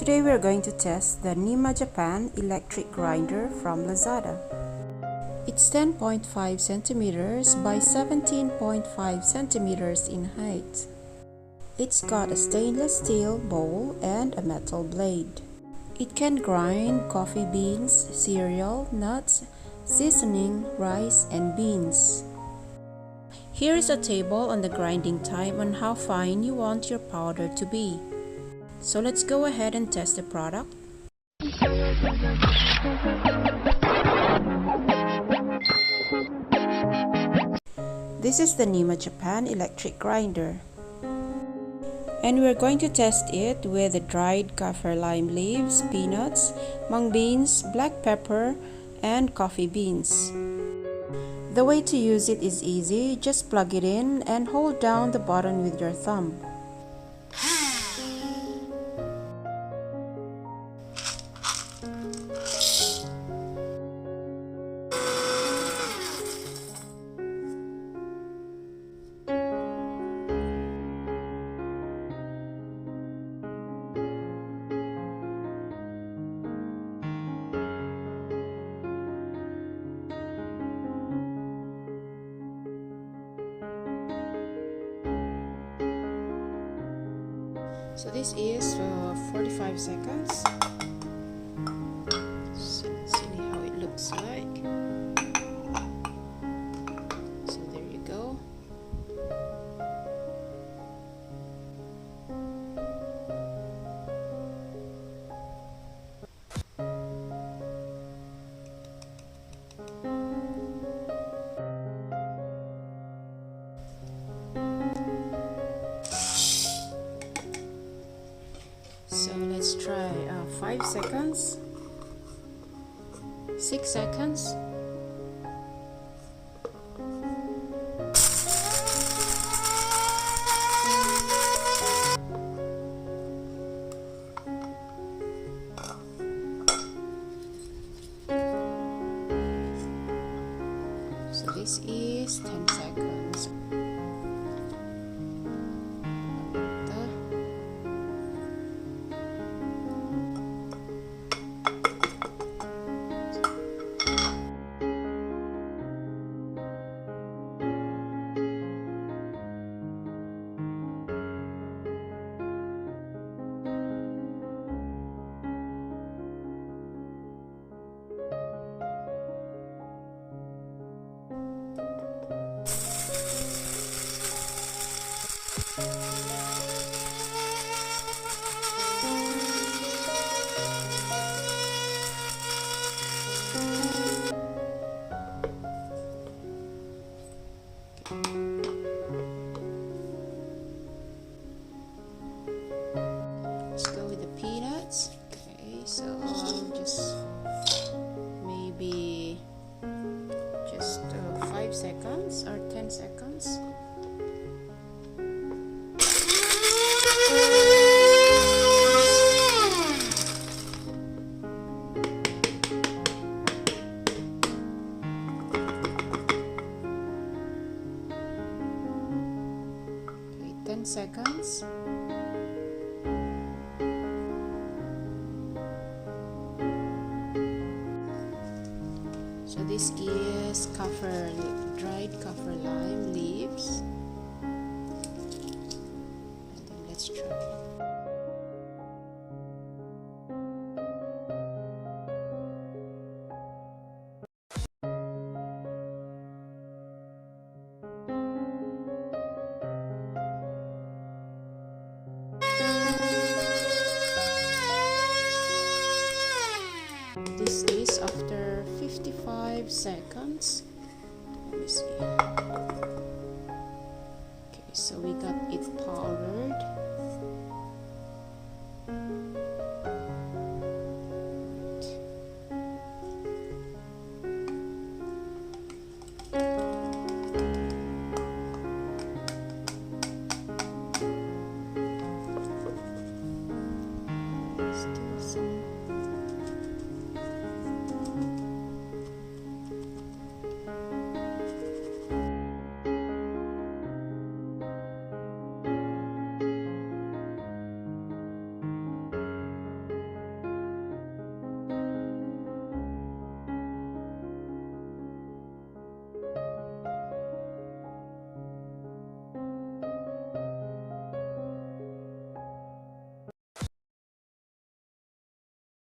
Today we are going to test the Nima Japan electric grinder from Lazada. It's 10.5 centimeters by 17.5 centimeters in height. It's got a stainless steel bowl and a metal blade. It can grind coffee beans, cereal, nuts, seasoning, rice, and beans. Here is a table on the grinding time on how fine you want your powder to be. So let's go ahead and test the product. This is the Nima Japan electric grinder. And we're going to test it with the dried kaffir lime leaves, peanuts, mung beans, black pepper, and coffee beans. The way to use it is easy. Just plug it in and hold down the button with your thumb. So this is for 45 seconds. So let's see how it looks like. So there you go. So let's try 5 seconds, 6 seconds, so this is 10 seconds. Let's go with the peanuts. Okay, so I'll just maybe just 5 seconds or 10 seconds. Okay, 10 seconds. So this is dried kaffir lime leaves. And then let's try. This is after 55 seconds. Let me see. Okay, so we got it powdered. Still some